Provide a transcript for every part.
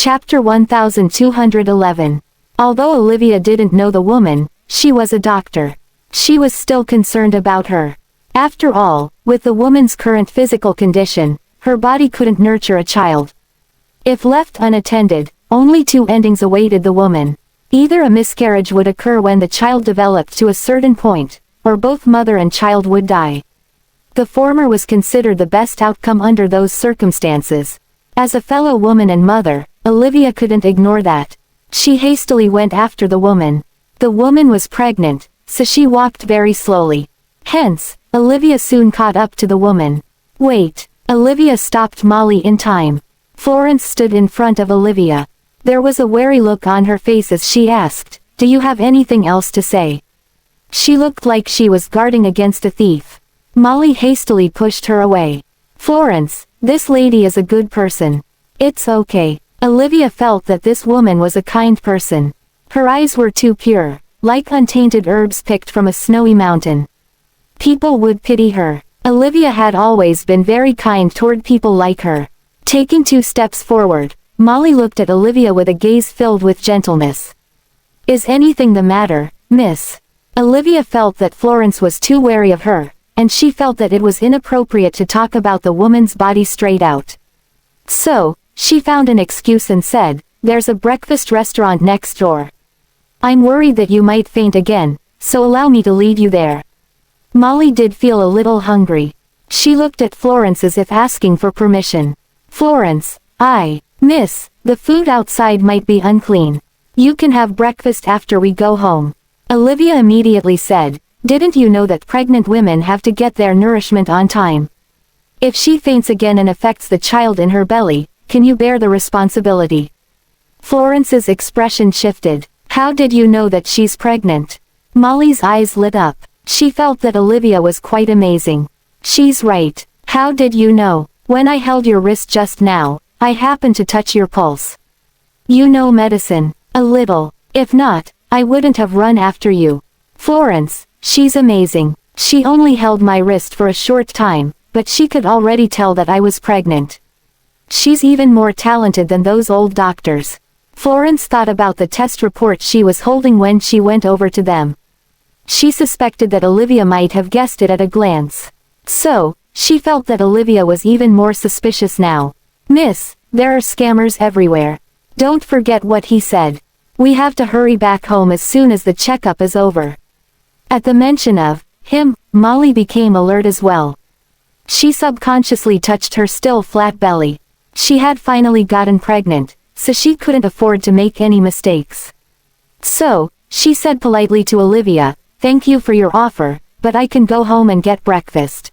Chapter 1211. Although Olivia didn't know the woman, she was a doctor. She was still concerned about her. After all, with the woman's current physical condition, her body couldn't nurture a child. If left unattended, only two endings awaited the woman. Either a miscarriage would occur when the child developed to a certain point, or both mother and child would die. The former was considered the best outcome under those circumstances. As a fellow woman and mother, Olivia couldn't ignore that. She hastily went after the woman. The woman was pregnant, so she walked very slowly. Hence, Olivia soon caught up to the woman. Wait! Olivia stopped Molly in time. Florence stood in front of Olivia. There was a wary look on her face as she asked, "Do you have anything else to say?" She looked like she was guarding against a thief. Molly hastily pushed her away. "Florence, this lady is a good person. It's okay." Olivia felt that this woman was a kind person. Her eyes were too pure, like untainted herbs picked from a snowy mountain. People would pity her. Olivia had always been very kind toward people like her. Taking 2 steps forward, Molly looked at Olivia with a gaze filled with gentleness. "Is anything the matter, miss?" Olivia felt that Florence was too wary of her, and she felt that it was inappropriate to talk about the woman's body straight out. So, she found an excuse and said, "There's a breakfast restaurant next door. I'm worried that you might faint again, so allow me to lead you there." Molly did feel a little hungry. She looked at Florence as if asking for permission. "Florence, miss, the food outside might be unclean. You can have breakfast after we go home." Olivia immediately said, "Didn't you know that pregnant women have to get their nourishment on time? If she faints again and affects the child in her belly, can you bear the responsibility?" Florence's expression shifted. "How did you know that she's pregnant?" Molly's eyes lit up. She felt that Olivia was quite amazing. "She's right. How did you know? When I held your wrist just now, I happened to touch your pulse. You know medicine. A little. If not, I wouldn't have run after you." "Florence, she's amazing. She only held my wrist for a short time, but she could already tell that I was pregnant. She's even more talented than those old doctors." Florence thought about the test report she was holding when she went over to them. She suspected that Olivia might have guessed it at a glance. So, she felt that Olivia was even more suspicious now. "Miss, there are scammers everywhere. Don't forget what he said. We have to hurry back home as soon as the checkup is over." At the mention of him, Molly became alert as well. She subconsciously touched her still flat belly. She had finally gotten pregnant, so she couldn't afford to make any mistakes. So, she said politely to Olivia, "Thank you for your offer, but I can go home and get breakfast."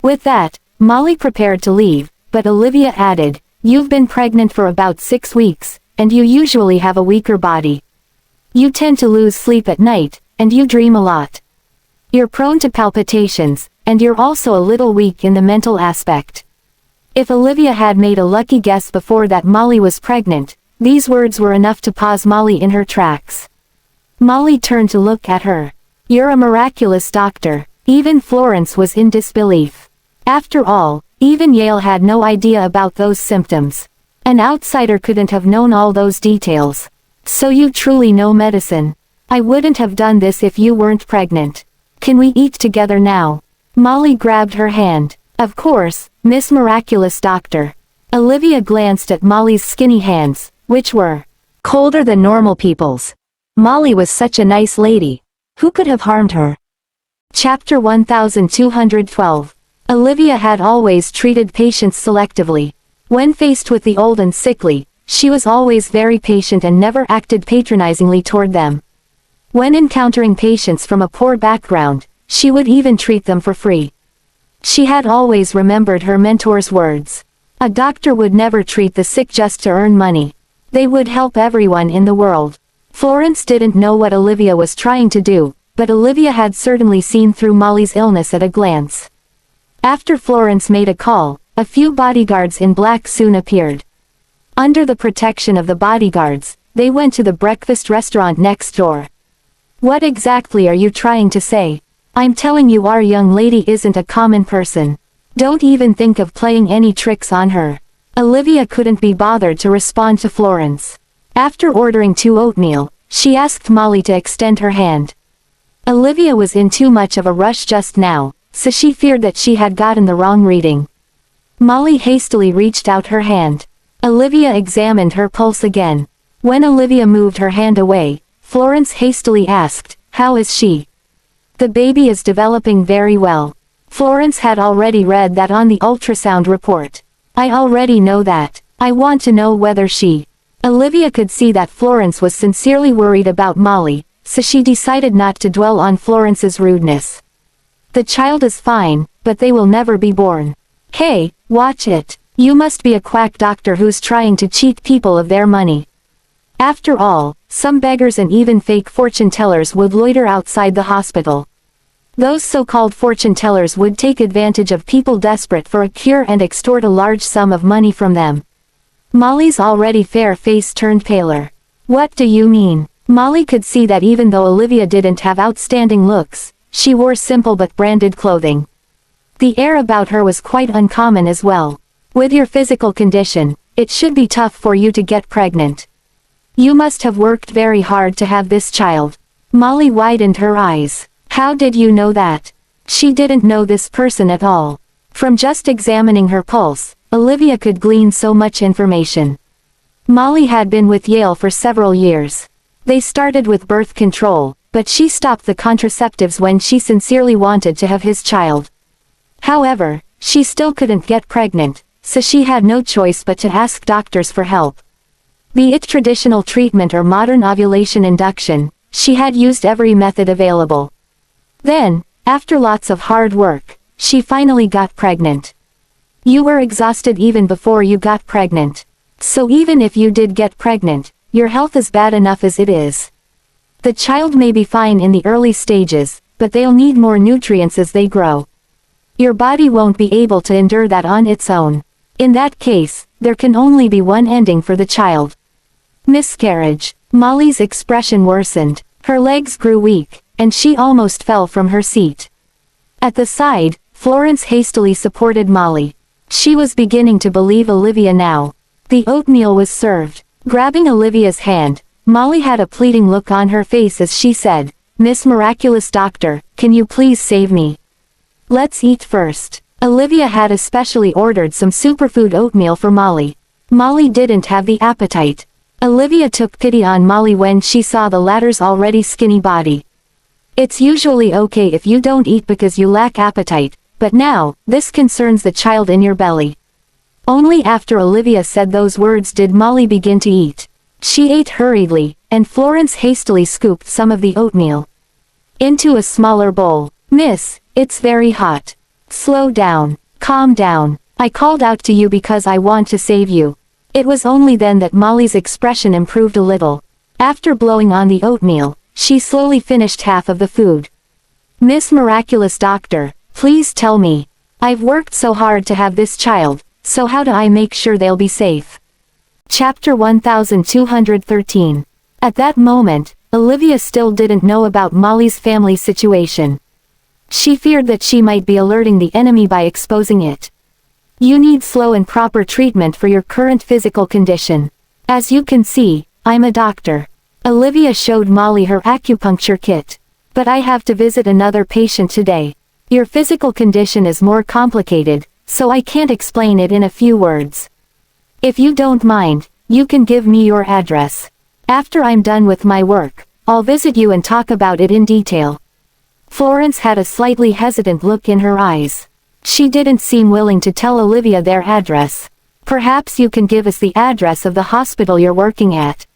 With that, Molly prepared to leave, but Olivia added, "You've been pregnant for about 6 weeks, and you usually have a weaker body. You tend to lose sleep at night, and you dream a lot. You're prone to palpitations, and you're also a little weak in the mental aspect." If Olivia had made a lucky guess before that Molly was pregnant, these words were enough to pause Molly in her tracks. Molly turned to look at her. "You're a miraculous doctor." Even Florence was in disbelief. After all, even Yale had no idea about those symptoms. An outsider couldn't have known all those details. "So you truly know medicine. I wouldn't have done this if you weren't pregnant. Can we eat together now?" Molly grabbed her hand. "Of course, Miss Miraculous Doctor." Olivia glanced at Molly's skinny hands, which were colder than normal people's. Molly was such a nice lady. Who could have harmed her? Chapter 1212. Olivia had always treated patients selectively. When faced with the old and sickly, she was always very patient and never acted patronizingly toward them. When encountering patients from a poor background, she would even treat them for free. She had always remembered her mentor's words. A doctor would never treat the sick just to earn money. They would help everyone in the world. Florence didn't know what Olivia was trying to do, but Olivia had certainly seen through Molly's illness at a glance. After Florence made a call, a few bodyguards in black soon appeared. Under the protection of the bodyguards, they went to the breakfast restaurant next door. "What exactly are you trying to say?" "I'm telling you, our young lady isn't a common person. Don't even think of playing any tricks on her. Olivia couldn't be bothered to respond to Florence. After ordering 2 oatmeal, she asked Molly to extend her hand. Olivia was in too much of a rush just now, so she feared that she had gotten the wrong reading. Molly hastily reached out her hand. Olivia examined her pulse again. When Olivia moved her hand away, Florence hastily asked, "How is she?" "The baby is developing very well." Florence had already read that on the ultrasound report. "I already know that. I want to know whether she..." Olivia could see that Florence was sincerely worried about Molly, so she decided not to dwell on Florence's rudeness. "The child is fine, but they will never be born. Hey, watch it. You must be a quack doctor who's trying to cheat people of their money." After all, some beggars and even fake fortune tellers would loiter outside the hospital. Those so-called fortune tellers would take advantage of people desperate for a cure and extort a large sum of money from them. Molly's already fair face turned paler. "What do you mean?" Molly could see that even though Olivia didn't have outstanding looks, she wore simple but branded clothing. The air about her was quite uncommon as well. "With your physical condition, it should be tough for you to get pregnant. You must have worked very hard to have this child." Molly widened her eyes. How did you know that? She didn't know this person at all. From just examining her pulse, Olivia could glean so much information. Molly had been with Yale for several years. They started with birth control, but she stopped the contraceptives when she sincerely wanted to have his child. However, she still couldn't get pregnant, so she had no choice but to ask doctors for help. Be it traditional treatment or modern ovulation induction, she had used every method available. Then, after lots of hard work, she finally got pregnant. You were exhausted even before you got pregnant. So even if you did get pregnant, your health is bad enough as it is. The child may be fine in the early stages, but they'll need more nutrients as they grow. Your body won't be able to endure that on its own. In that case, there can only be one ending for the child. Miscarriage. Molly's expression worsened, her legs grew weak, and she almost fell from her seat. At the side, Florence hastily supported Molly. She was beginning to believe Olivia now. The oatmeal was served. Grabbing Olivia's hand, Molly had a pleading look on her face as she said, "Miss Miraculous Doctor, can you please save me? Let's eat first." Olivia had especially ordered some superfood oatmeal for Molly. Molly didn't have the appetite. Olivia took pity on Molly when she saw the latter's already skinny body. "It's usually okay if you don't eat because you lack appetite, but now, this concerns the child in your belly." Only after Olivia said those words did Molly begin to eat. She ate hurriedly, and Florence hastily scooped some of the oatmeal into a smaller bowl. "Miss, it's very hot. Slow down. Calm down. I called out to you because I want to save you." It was only then that Molly's expression improved a little. After blowing on the oatmeal, she slowly finished half of the food. "Miss Miraculous Doctor, please tell me. I've worked so hard to have this child, so how do I make sure they'll be safe?" Chapter 1213. At that moment, Olivia still didn't know about Molly's family situation. She feared that she might be alerting the enemy by exposing it. "You need slow and proper treatment for your current physical condition. As you can see, I'm a doctor." Olivia showed Molly her acupuncture kit. "But I have to visit another patient today. Your physical condition is more complicated, so I can't explain it in a few words. If you don't mind, you can give me your address. After I'm done with my work, I'll visit you and talk about it in detail." Florence had a slightly hesitant look in her eyes. She didn't seem willing to tell Olivia their address. "Perhaps you can give us the address of the hospital you're working at.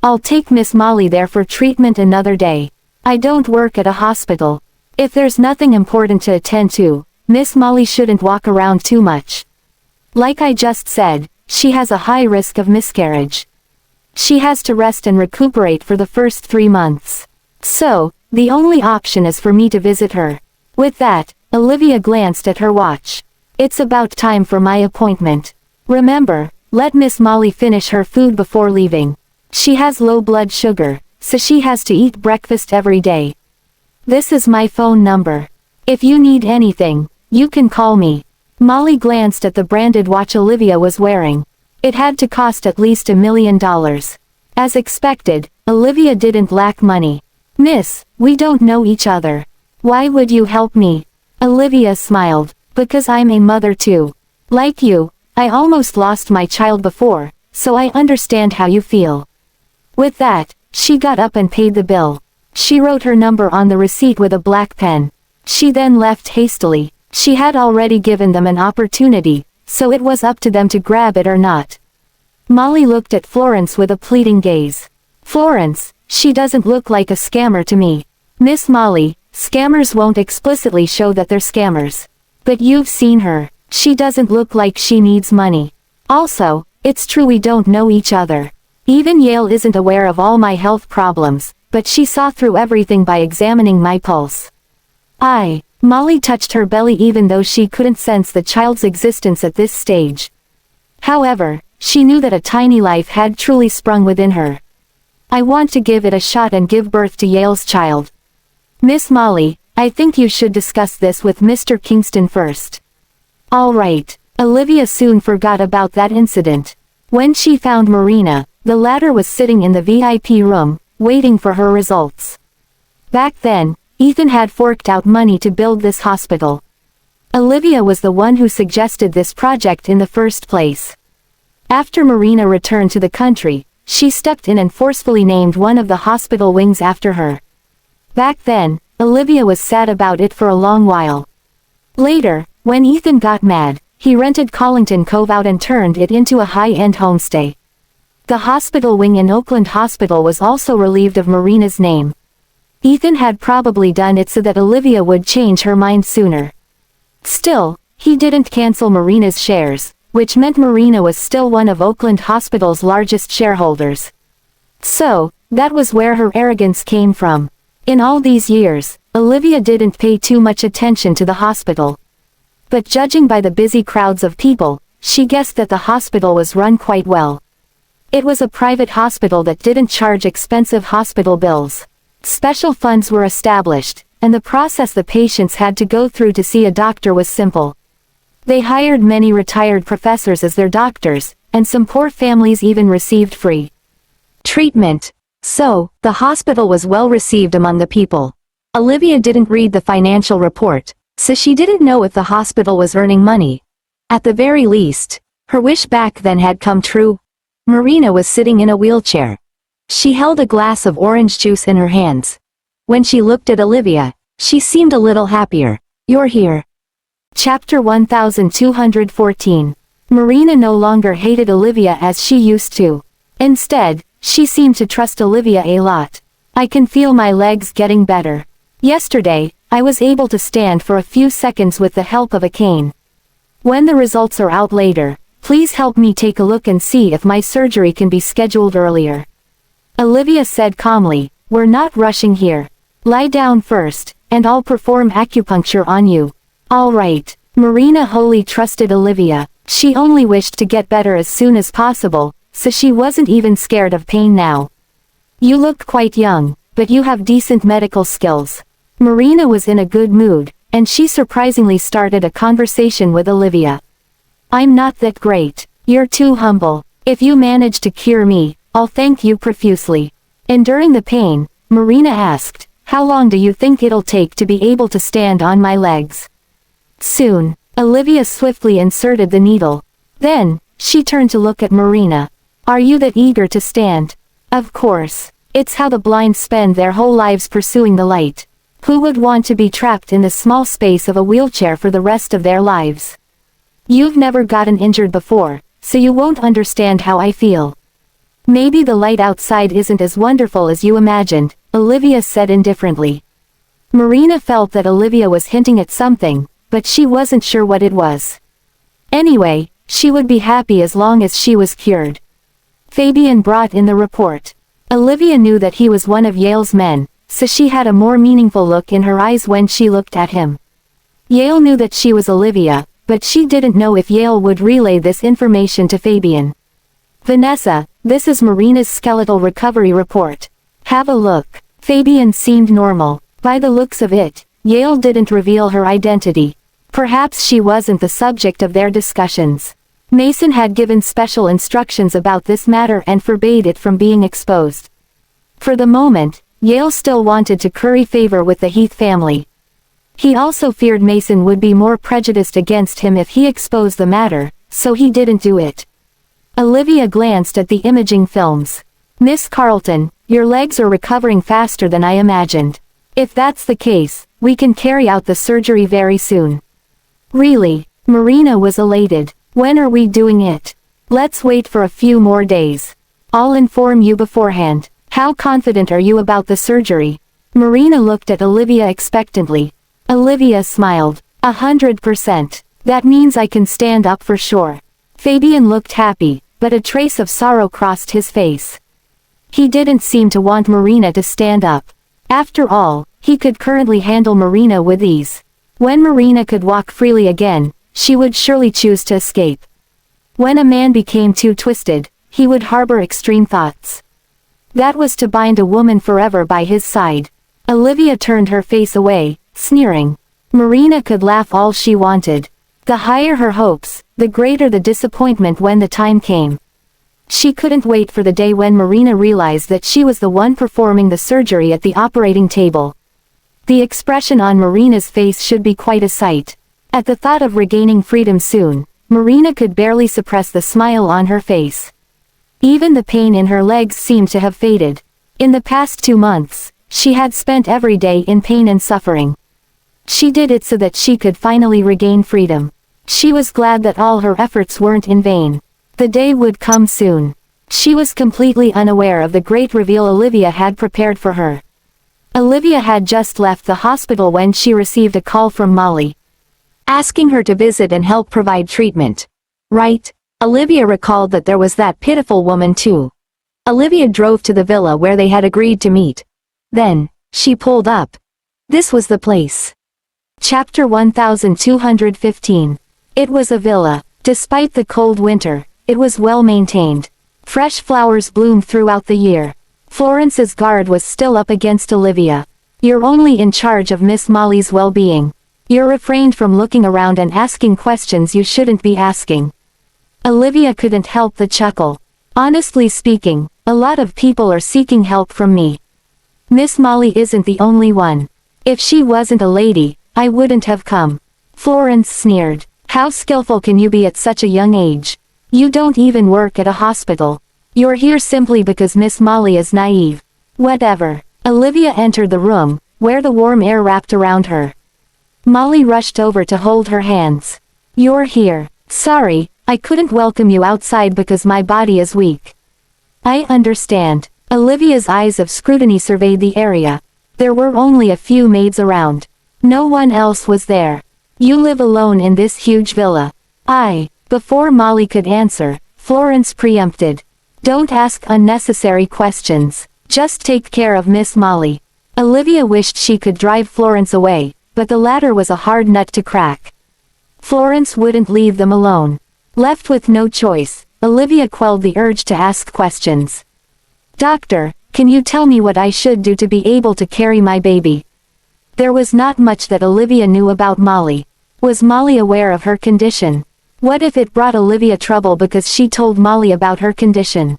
I'll take Miss Molly there for treatment another day. I don't work at a hospital. If there's nothing important to attend to, Miss Molly shouldn't walk around too much. Like I just said, she has a high risk of miscarriage. She has to rest and recuperate for the first 3 months. So, the only option is for me to visit her." With that, Olivia glanced at her watch. "It's about time for my appointment. Remember, let Miss Molly finish her food before leaving. She has low blood sugar, so she has to eat breakfast every day. This is my phone number. If you need anything, you can call me." Molly glanced at the branded watch Olivia was wearing. It had to cost at least $1 million. As expected, Olivia didn't lack money. "Miss, we don't know each other. Why would you help me?" Olivia smiled. "Because I'm a mother too. Like you, I almost lost my child before, so I understand how you feel." With that, she got up and paid the bill. She wrote her number on the receipt with a black pen. She then left hastily. She had already given them an opportunity, so it was up to them to grab it or not. Molly looked at Florence with a pleading gaze. "Florence, she doesn't look like a scammer to me." "Miss Molly, scammers won't explicitly show that they're scammers. But you've seen her. She doesn't look like she needs money. Also, it's true we don't know each other. Even Yale isn't aware of all my health problems, but she saw through everything by examining my pulse." Molly touched her belly even though she couldn't sense the child's existence at this stage. However, she knew that a tiny life had truly sprung within her. "I want to give it a shot and give birth to Yale's child. Miss Molly, I think you should discuss this with Mr. Kingston first." "All right." Olivia soon forgot about that incident. When she found Marina, the latter was sitting in the VIP room, waiting for her results. Back then, Ethan had forked out money to build this hospital. Olivia was the one who suggested this project in the first place. After Marina returned to the country, she stepped in and forcefully named one of the hospital wings after her. Back then, Olivia was sad about it for a long while. Later, when Ethan got mad, he rented Collington Cove out and turned it into a high-end homestay. The hospital wing in Oakland Hospital was also relieved of Marina's name. Ethan had probably done it so that Olivia would change her mind sooner. Still, he didn't cancel Marina's shares, which meant Marina was still one of Oakland Hospital's largest shareholders. So, that was where her arrogance came from. In all these years, Olivia didn't pay too much attention to the hospital. But judging by the busy crowds of people, she guessed that the hospital was run quite well. It was a private hospital that didn't charge expensive hospital bills. Special funds were established, and the process the patients had to go through to see a doctor was simple. They hired many retired professors as their doctors, and some poor families even received free treatment. So, the hospital was well received among the people. Olivia didn't read the financial report, so she didn't know if the hospital was earning money. At the very least, her wish back then had come true. Marina was sitting in a wheelchair. She held a glass of orange juice in her hands. When she looked at Olivia, she seemed a little happier. "You're here." Chapter 1214. Marina no longer hated Olivia as she used to. Instead, she seemed to trust Olivia a lot. "I can feel my legs getting better. Yesterday, I was able to stand for a few seconds with the help of a cane. When the results are out later, please help me take a look and see if my surgery can be scheduled earlier." Olivia said calmly, "We're not rushing here. Lie down first, and I'll perform acupuncture on you." "All right." Marina wholly trusted Olivia. She only wished to get better as soon as possible, so she wasn't even scared of pain now. "You look quite young, but you have decent medical skills." Marina was in a good mood, and she surprisingly started a conversation with Olivia. "I'm not that great. You're too humble. If you manage to cure me, I'll thank you profusely." Enduring the pain, Marina asked, "How long do you think it'll take to be able to stand on my legs?" "Soon." Olivia swiftly inserted the needle. Then, she turned to look at Marina. "Are you that eager to stand?" "Of course. It's how the blind spend their whole lives pursuing the light. Who would want to be trapped in the small space of a wheelchair for the rest of their lives? You've never gotten injured before, so you won't understand how I feel. Maybe the light outside isn't as wonderful as you imagined," Olivia said indifferently. Marina felt that Olivia was hinting at something, but she wasn't sure what it was. Anyway, she would be happy as long as she was cured. Fabian brought in the report. Olivia knew that he was one of Yale's men, so she had a more meaningful look in her eyes when she looked at him. Yale knew that she was Olivia, but she didn't know if Yale would relay this information to Fabian. "Vanessa, this is Marina's skeletal recovery report. Have a look." Fabian seemed normal. By the looks of it, Yale didn't reveal her identity. Perhaps she wasn't the subject of their discussions. Mason had given special instructions about this matter and forbade it from being exposed. For the moment, Yale still wanted to curry favor with the Heath family. He also feared Mason would be more prejudiced against him if he exposed the matter, so he didn't do it. Olivia glanced at the imaging films. Miss Carlton, your legs are recovering faster than I imagined. If that's the case, we can carry out the surgery very soon. Really? Marina was elated. When are we doing it? Let's wait for a few more days. I'll inform you beforehand. How confident are you about the surgery? Marina looked at Olivia expectantly. Olivia smiled. 100%. That means I can stand up for sure. Fabian looked happy, but a trace of sorrow crossed his face. He didn't seem to want Marina to stand up. After all, he could currently handle Marina with ease. When Marina could walk freely again, she would surely choose to escape. When a man became too twisted, he would harbor extreme thoughts. That was to bind a woman forever by his side. Olivia turned her face away, sneering. Marina could laugh all she wanted. The higher her hopes, the greater the disappointment when the time came. She couldn't wait for the day when Marina realized that she was the one performing the surgery at the operating table. The expression on Marina's face should be quite a sight. At the thought of regaining freedom soon, Marina could barely suppress the smile on her face. Even the pain in her legs seemed to have faded. In the past 2 months, she had spent every day in pain and suffering. She did it so that she could finally regain freedom. She was glad that all her efforts weren't in vain. The day would come soon. She was completely unaware of the great reveal Olivia had prepared for her. Olivia had just left the hospital when she received a call from Molly, asking her to visit and help provide treatment. Right? Olivia recalled that there was that pitiful woman too. Olivia drove to the villa where they had agreed to meet. Then, she pulled up. This was the place. Chapter 1215. It was a villa. Despite the cold winter, it was well maintained. Fresh flowers bloomed throughout the year. Florence's guard was still up against Olivia. You're only in charge of Miss Molly's well-being. You're refrained from looking around and asking questions you shouldn't be asking. Olivia couldn't help the chuckle. Honestly speaking, a lot of people are seeking help from me. Miss Molly isn't the only one. If she wasn't a lady, I wouldn't have come. Florence sneered. How skillful can you be at such a young age? You don't even work at a hospital. You're here simply because Miss Molly is naive. Whatever. Olivia entered the room, where the warm air wrapped around her. Molly rushed over to hold her hands. You're here. Sorry, I couldn't welcome you outside because my body is weak. I understand. Olivia's eyes of scrutiny surveyed the area. There were only a few maids around. No one else was there. You live alone in this huge villa. Before Molly could answer, Florence preempted. Don't ask unnecessary questions. Just take care of Miss Molly. Olivia wished she could drive Florence away, but the latter was a hard nut to crack. Florence wouldn't leave them alone. Left with no choice, Olivia quelled the urge to ask questions. Doctor, can you tell me what I should do to be able to carry my baby? There was not much that Olivia knew about Molly. Was Molly aware of her condition? What if it brought Olivia trouble because she told Molly about her condition?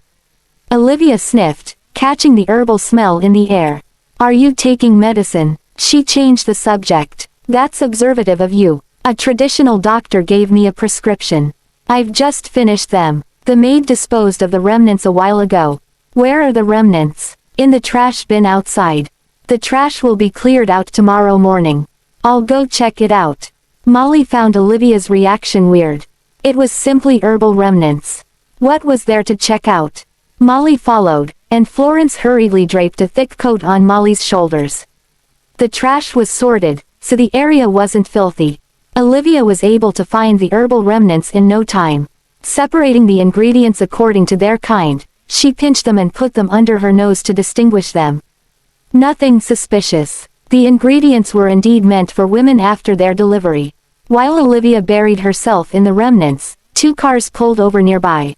Olivia sniffed, catching the herbal smell in the air. Are you taking medicine? She changed the subject. That's observative of you. A traditional doctor gave me a prescription. I've just finished them. The maid disposed of the remnants a while ago. Where are the remnants? In the trash bin outside. The trash will be cleared out tomorrow morning. I'll go check it out. Molly found Olivia's reaction weird. It was simply herbal remnants. What was there to check out? Molly followed, and Florence hurriedly draped a thick coat on Molly's shoulders. The trash was sorted, so the area wasn't filthy. Olivia was able to find the herbal remnants in no time. Separating the ingredients according to their kind, she pinched them and put them under her nose to distinguish them. Nothing suspicious. The ingredients were indeed meant for women after their delivery. While Olivia buried herself in the remnants, 2 cars pulled over nearby.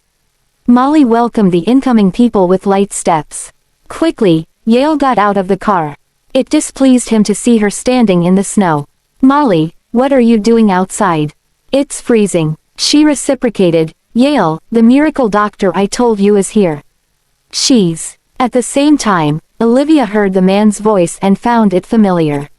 Molly welcomed the incoming people with light steps. Quickly, Yale got out of the car. It displeased him to see her standing in the snow. Molly, what are you doing outside? It's freezing. She reciprocated, Yale, the miracle doctor I told you is here. She's. At the same time, Olivia heard the man's voice and found it familiar.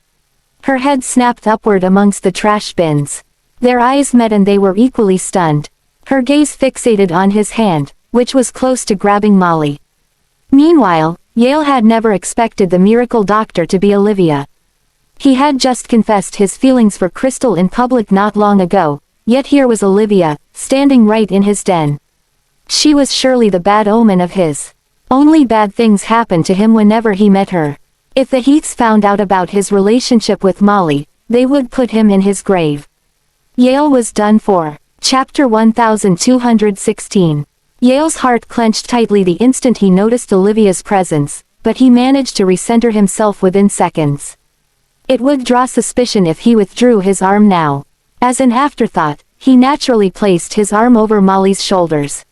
Her head snapped upward amongst the trash bins. Their eyes met and they were equally stunned. Her gaze fixated on his hand, which was close to grabbing Molly. Meanwhile, Yale had never expected the miracle doctor to be Olivia. He had just confessed his feelings for Crystal in public not long ago, yet here was Olivia, standing right in his den. She was surely the bad omen of his. Only bad things happened to him whenever he met her. If the Heaths found out about his relationship with Molly, they would put him in his grave. Yale was done for. Chapter 1216. Yale's heart clenched tightly the instant he noticed Olivia's presence, but he managed to recenter himself within seconds. It would draw suspicion if he withdrew his arm now. As an afterthought, he naturally placed his arm over Molly's shoulders.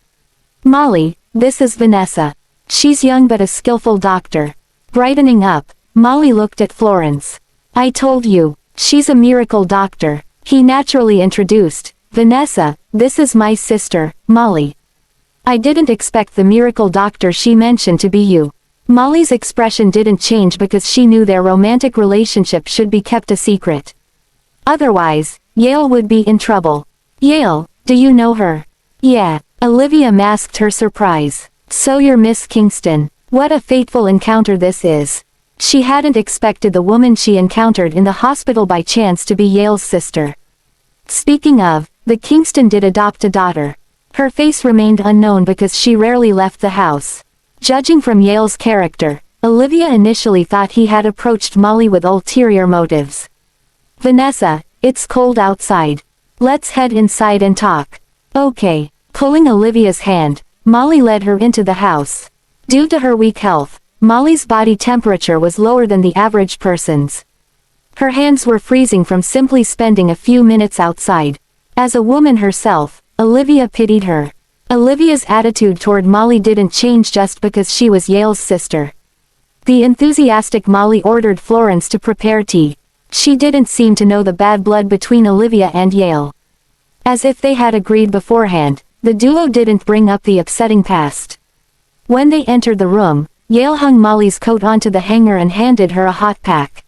Molly, this is Vanessa. She's young but a skillful doctor. Brightening up, Molly looked at Florence. I told you, she's a miracle doctor. He naturally introduced, Vanessa, this is my sister, Molly. I didn't expect the miracle doctor she mentioned to be you. Molly's expression didn't change because she knew their romantic relationship should be kept a secret. Otherwise, Yale would be in trouble. Yale, do you know her? Yeah. Olivia masked her surprise. So you're Miss Kingston. What a fateful encounter this is. She hadn't expected the woman she encountered in the hospital by chance to be Yale's sister. Speaking of, the Kingston did adopt a daughter. Her face remained unknown because she rarely left the house. Judging from Yale's character, Olivia initially thought he had approached Molly with ulterior motives. Vanessa, it's cold outside. Let's head inside and talk. Okay. Pulling Olivia's hand, Molly led her into the house. Due to her weak health, Molly's body temperature was lower than the average person's. Her hands were freezing from simply spending a few minutes outside. As a woman herself, Olivia pitied her. Olivia's attitude toward Molly didn't change just because she was Yale's sister. The enthusiastic Molly ordered Florence to prepare tea. She didn't seem to know the bad blood between Olivia and Yale. As if they had agreed beforehand, the duo didn't bring up the upsetting past. When they entered the room, Yale hung Molly's coat onto the hanger and handed her a hot pack.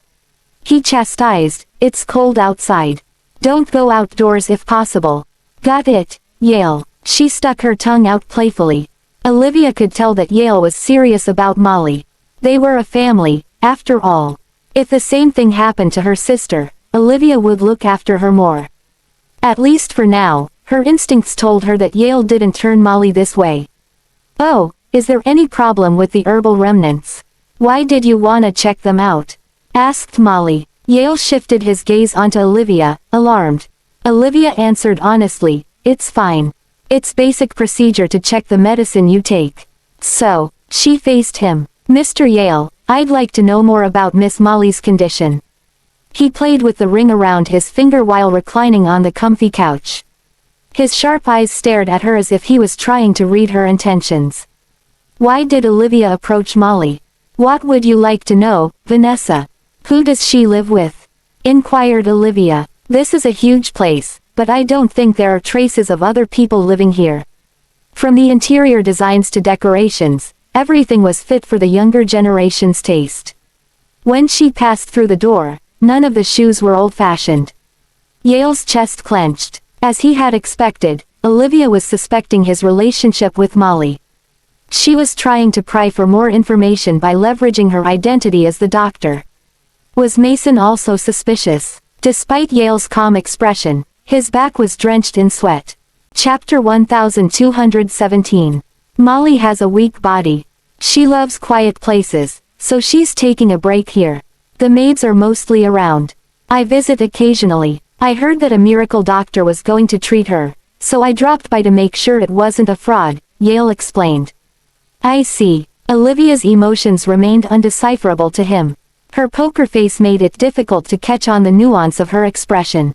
He chastised, it's cold outside. Don't go outdoors if possible. Got it, Yale. She stuck her tongue out playfully. Olivia could tell that Yale was serious about Molly. They were a family, after all. If the same thing happened to her sister, Olivia would look after her more. At least for now, her instincts told her that Yale didn't turn Molly this way. Oh, is there any problem with the herbal remnants? Why did you wanna check them out? Asked Molly. Yale shifted his gaze onto Olivia, alarmed. Olivia answered honestly, it's fine. It's basic procedure to check the medicine you take. So, she faced him. Mr. Yale, I'd like to know more about Miss Molly's condition. He played with the ring around his finger while reclining on the comfy couch. His sharp eyes stared at her as if he was trying to read her intentions. Why did Olivia approach Molly? What would you like to know, Vanessa? Who does she live with? Inquired Olivia. This is a huge place, but I don't think there are traces of other people living here. From the interior designs to decorations, everything was fit for the younger generation's taste. When she passed through the door, none of the shoes were old-fashioned. Yale's chest clenched. As he had expected, Olivia was suspecting his relationship with Molly. She was trying to pry for more information by leveraging her identity as the doctor. Was Mason also suspicious? Despite Yale's calm expression, his back was drenched in sweat. Chapter 1217. Molly has a weak body. She loves quiet places, so she's taking a break here. The maids are mostly around. I visit occasionally. I heard that a miracle doctor was going to treat her, so I dropped by to make sure it wasn't a fraud, Yale explained. I see. Olivia's emotions remained undecipherable to him. Her poker face made it difficult to catch on the nuance of her expression.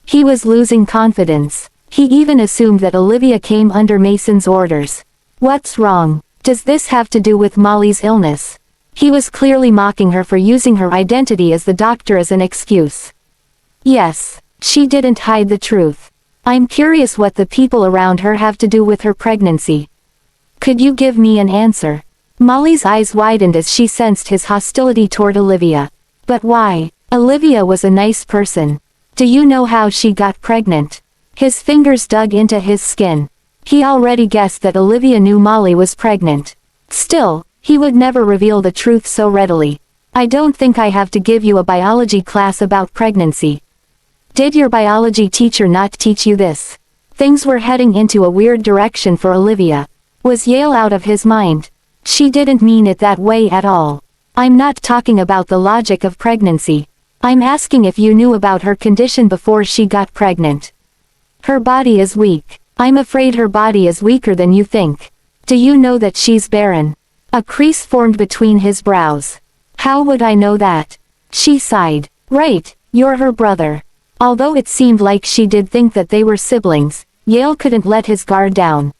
He was losing confidence. He even assumed that Olivia came under Mason's orders. What's wrong? Does this have to do with Molly's illness? He was clearly mocking her for using her identity as the doctor as an excuse. Yes, she didn't hide the truth. I'm curious what the people around her have to do with her pregnancy. Could you give me an answer? Molly's eyes widened as she sensed his hostility toward Olivia. But why? Olivia was a nice person. Do you know how she got pregnant? His fingers dug into his skin. He already guessed that Olivia knew Molly was pregnant. Still, he would never reveal the truth so readily. I don't think I have to give you a biology class about pregnancy. Did your biology teacher not teach you this? Things were heading into a weird direction for Olivia. Was Yale out of his mind? She didn't mean it that way at all. I'm not talking about the logic of pregnancy. I'm asking if you knew about her condition before she got pregnant. Her body is weak. I'm afraid her body is weaker than you think. Do you know that she's barren? A crease formed between his brows. How would I know that? She sighed. Right, you're her brother. Although it seemed like she did think that they were siblings, Yale couldn't let his guard down.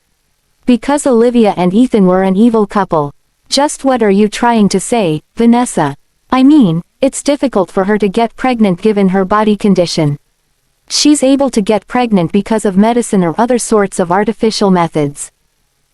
Because Olivia and Ethan were an evil couple. Just what are you trying to say, Vanessa? I mean, it's difficult for her to get pregnant given her body condition. She's able to get pregnant because of medicine or other sorts of artificial methods.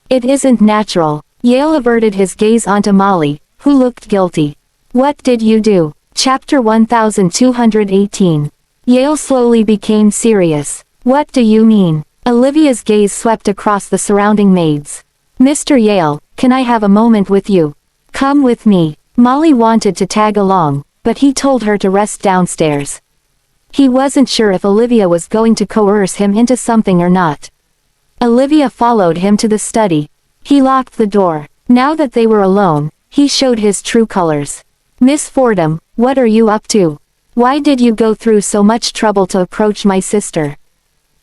It isn't natural. Yale averted his gaze onto Molly, who looked guilty. What did you do? Chapter 1218. Yale slowly became serious. What do you mean? Olivia's gaze swept across the surrounding maids. Mr. Yale, can I have a moment with you? Come with me. Molly wanted to tag along, but he told her to rest downstairs. He wasn't sure if Olivia was going to coerce him into something or not. Olivia followed him to the study. He locked the door. Now that they were alone, he showed his true colors. Miss Fordham, what are you up to? Why did you go through so much trouble to approach my sister?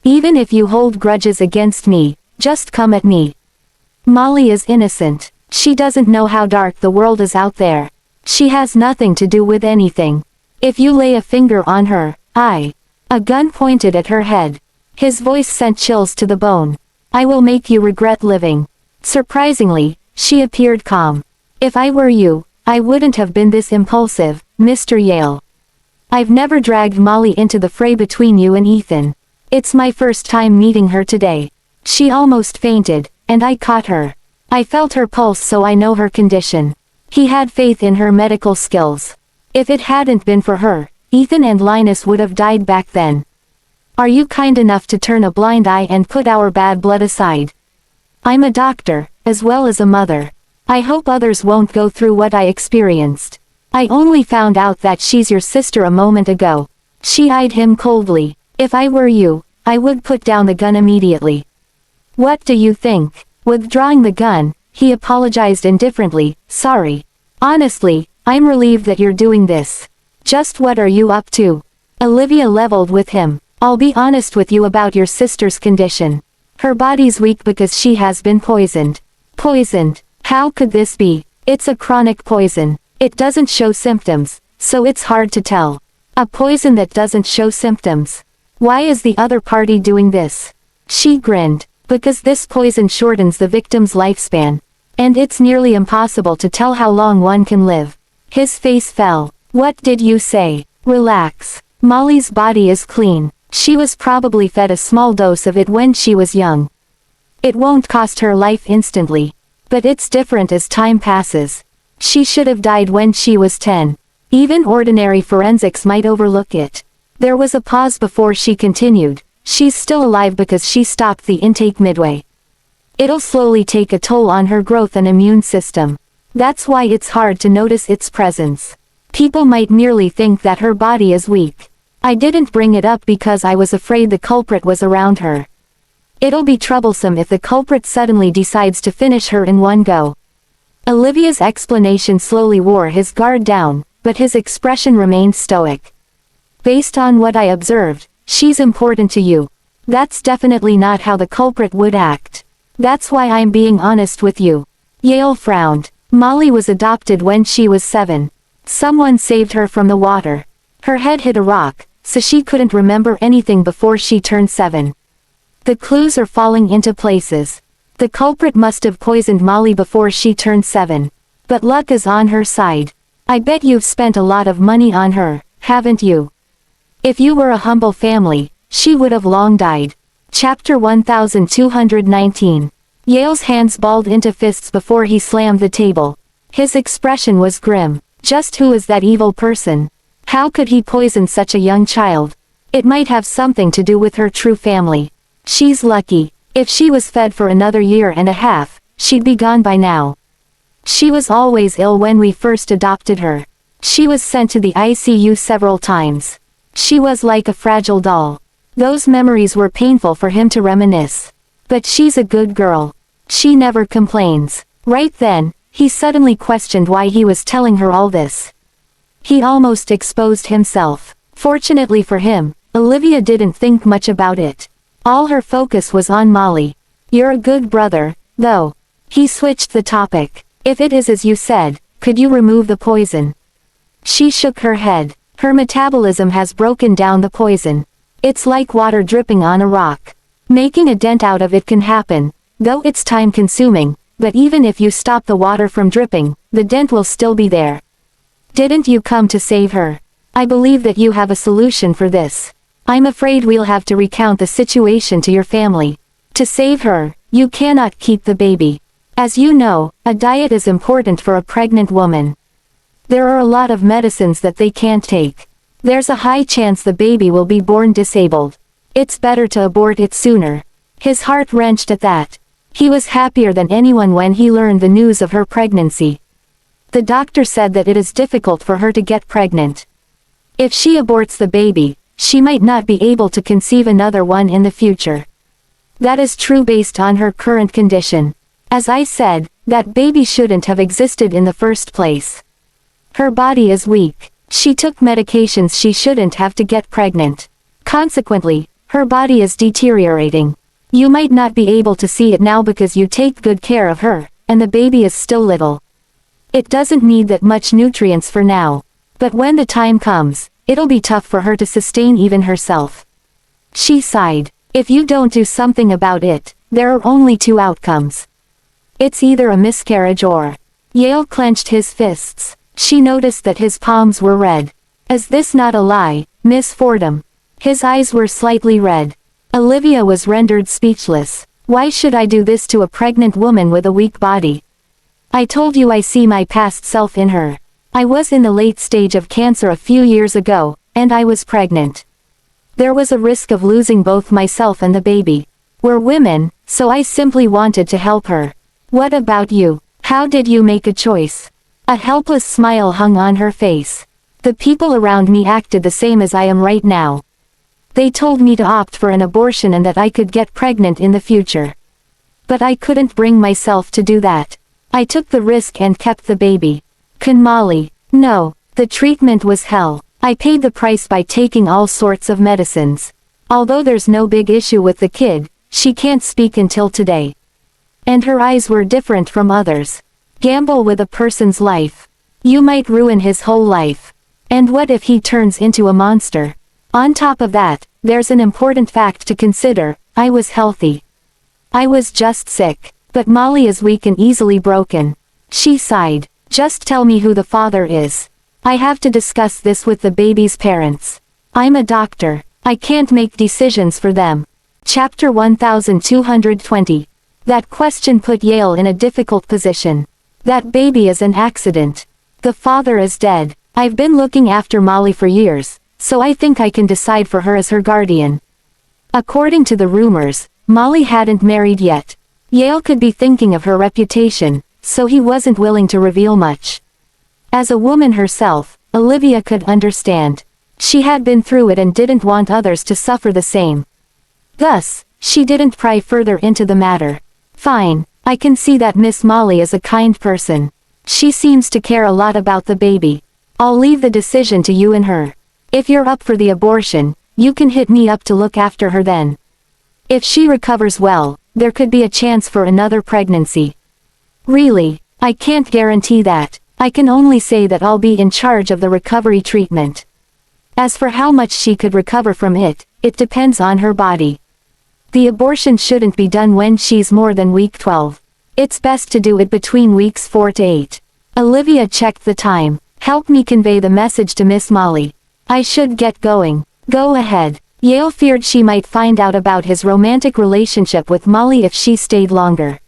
Even if you hold grudges against me, just come at me. Molly is innocent. She doesn't know how dark the world is out there. She has nothing to do with anything. If you lay a finger on her, A gun pointed at her head. His voice sent chills to the bone. I will make you regret living. Surprisingly, she appeared calm. If I were you, I wouldn't have been this impulsive, Mr. Yale. I've never dragged Molly into the fray between you and Ethan. It's my first time meeting her today. She almost fainted, and I caught her. I felt her pulse, so I know her condition. He had faith in her medical skills. If it hadn't been for her, Ethan and Linus would have died back then. Are you kind enough to turn a blind eye and put our bad blood aside? I'm a doctor, as well as a mother. I hope others won't go through what I experienced. I only found out that she's your sister a moment ago. She eyed him coldly. If I were you, I would put down the gun immediately. What do you think? Withdrawing the gun, he apologized indifferently. Sorry. Honestly, I'm relieved that you're doing this. Just what are you up to? Olivia leveled with him. I'll be honest with you about your sister's condition. Her body's weak because she has been poisoned. Poisoned? How could this be? It's a chronic poison. It doesn't show symptoms, so it's hard to tell. A poison that doesn't show symptoms. Why is the other party doing this? She grinned. Because this poison shortens the victim's lifespan. And it's nearly impossible to tell how long one can live. His face fell. What did you say? Relax. Molly's body is clean. She was probably fed a small dose of it when she was young. It won't cost her life instantly. But it's different as time passes. She should have died when she was 10. Even ordinary forensics might overlook it. There was a pause before she continued. She's still alive because she stopped the intake midway. It'll slowly take a toll on her growth and immune system. That's why it's hard to notice its presence. People might merely think that her body is weak. I didn't bring it up because I was afraid the culprit was around her. It'll be troublesome if the culprit suddenly decides to finish her in one go. Olivia's explanation slowly wore his guard down, but his expression remained stoic. Based on what I observed, she's important to you. That's definitely not how the culprit would act. That's why I'm being honest with you. Yale frowned. Molly was adopted when she was 7. Someone saved her from the water. Her head hit a rock, so she couldn't remember anything before she turned 7. The clues are falling into places. The culprit must have poisoned Molly before she turned 7. But luck is on her side. I bet you've spent a lot of money on her, haven't you? If you were a humble family, she would have long died. Chapter 1219. Yale's hands balled into fists before he slammed the table. His expression was grim. Just who is that evil person? How could he poison such a young child? It might have something to do with her true family. She's lucky. If she was fed for another year and a half, she'd be gone by now. She was always ill when we first adopted her. She was sent to the ICU several times. She was like a fragile doll. Those memories were painful for him to reminisce. But she's a good girl. She never complains. Right then, he suddenly questioned why he was telling her all this. He almost exposed himself. Fortunately for him, Olivia didn't think much about it. All her focus was on Molly. You're a good brother, though. He switched the topic. If it is as you said, could you remove the poison? She shook her head. Her metabolism has broken down the poison. It's like water dripping on a rock. Making a dent out of it can happen, though it's time-consuming, but even if you stop the water from dripping, the dent will still be there. Didn't you come to save her? I believe that you have a solution for this. I'm afraid we'll have to recount the situation to your family. To save her, you cannot keep the baby. As you know, a diet is important for a pregnant woman. There are a lot of medicines that they can't take. There's a high chance the baby will be born disabled. It's better to abort it sooner. His heart wrenched at that. He was happier than anyone when he learned the news of her pregnancy. The doctor said that it is difficult for her to get pregnant. If she aborts the baby, she might not be able to conceive another one in the future. That is true based on her current condition. As I said, that baby shouldn't have existed in the first place. Her body is weak. She took medications she shouldn't have to get pregnant. Consequently, her body is deteriorating. You might not be able to see it now because you take good care of her, and the baby is still little. It doesn't need that much nutrients for now. But when the time comes, it'll be tough for her to sustain even herself. She sighed. If you don't do something about it, there are only two outcomes. It's either a miscarriage or... Yale clenched his fists. She noticed that his palms were red. Is this not a lie, Miss Fordham? His eyes were slightly red. Olivia was rendered speechless. Why should I do this to a pregnant woman with a weak body? I told you I see my past self in her. I was in the late stage of cancer a few years ago, and I was pregnant. There was a risk of losing both myself and the baby. We're women, so I simply wanted to help her. What about you? How did you make a choice? A helpless smile hung on her face. The people around me acted the same as I am right now. They told me to opt for an abortion and that I could get pregnant in the future. But I couldn't bring myself to do that. I took the risk and kept the baby. Can Molly? No, the treatment was hell. I paid the price by taking all sorts of medicines. Although there's no big issue with the kid, she can't speak until today. And her eyes were different from others. Gamble with a person's life. You might ruin his whole life. And what if he turns into a monster? On top of that, there's an important fact to consider. I was healthy. I was just sick. But Molly is weak and easily broken. She sighed. Just tell me who the father is. I have to discuss this with the baby's parents. I'm a doctor. I can't make decisions for them. Chapter 1220. That question put Yale in a difficult position. That baby is an accident. The father is dead. I've been looking after Molly for years, so I think I can decide for her as her guardian. According to the rumors, Molly hadn't married yet. Yale could be thinking of her reputation, so he wasn't willing to reveal much. As a woman herself, Olivia could understand. She had been through it and didn't want others to suffer the same. Thus, she didn't pry further into the matter. Fine, I can see that Miss Molly is a kind person. She seems to care a lot about the baby. I'll leave the decision to you and her. If you're up for the abortion, you can hit me up to look after her then. If she recovers well, there could be a chance for another pregnancy. Really, I can't guarantee that. I can only say that I'll be in charge of the recovery treatment. As for how much she could recover from it, it depends on her body. The abortion shouldn't be done when she's more than week 12. It's best to do it between weeks 4 to 8. Olivia checked the time. Help me convey the message to Miss Molly. I should get going. Go ahead. Yale feared she might find out about his romantic relationship with Molly if she stayed longer.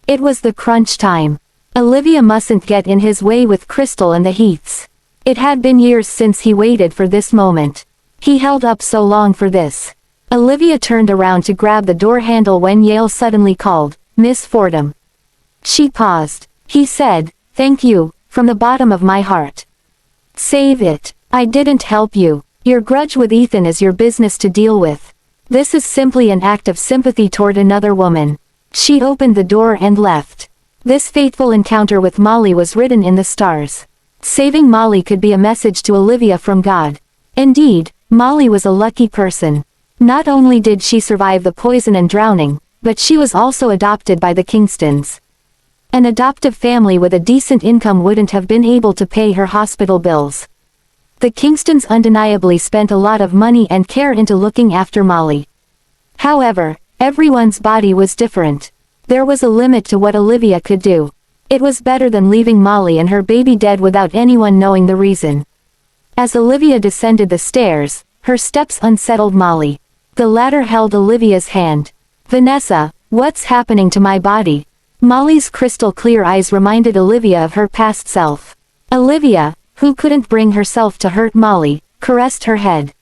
It was the crunch time. Olivia mustn't get in his way with Crystal and the Heaths. It had been years since he waited for this moment. He held up so long for this. Olivia turned around to grab the door handle when Yale suddenly called, "Miss Fordham." She paused. He said, "Thank you, from the bottom of my heart." "Save it. I didn't help you. Your grudge with Ethan is your business to deal with. This is simply an act of sympathy toward another woman." She opened the door and left. This fateful encounter with Molly was written in the stars. Saving Molly could be a message to Olivia from God. Indeed, Molly was a lucky person. Not only did she survive the poison and drowning, but she was also adopted by the Kingstons. An adoptive family with a decent income wouldn't have been able to pay her hospital bills. The Kingstons undeniably spent a lot of money and care into looking after Molly. However, everyone's body was different. There was a limit to what Olivia could do. It was better than leaving Molly and her baby dead without anyone knowing the reason. As Olivia descended the stairs, her steps unsettled Molly. The latter held Olivia's hand. "Vanessa, what's happening to my body?" Molly's crystal clear eyes reminded Olivia of her past self. Olivia, who couldn't bring herself to hurt Molly, caressed her head.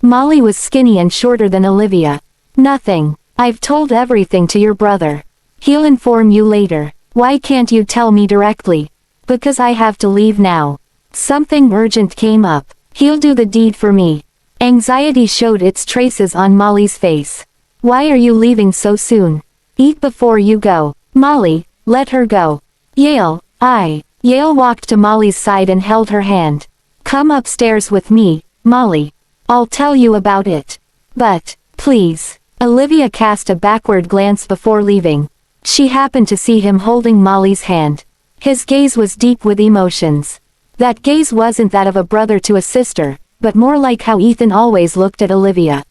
Molly was skinny and shorter than Olivia. "Nothing. I've told everything to your brother. He'll inform you later. Why can't you tell me directly?" "Because I have to leave now. Something urgent came up. He'll do the deed for me." Anxiety showed its traces on Molly's face. "Why are you leaving so soon? Eat before you go." "Molly, let her go." "Yale, Yale walked to Molly's side and held her hand. "Come upstairs with me, Molly. I'll tell you about it." "But, please." Olivia cast a backward glance before leaving. She happened to see him holding Molly's hand. His gaze was deep with emotions. That gaze wasn't that of a brother to a sister, but more like how Ethan always looked at Olivia.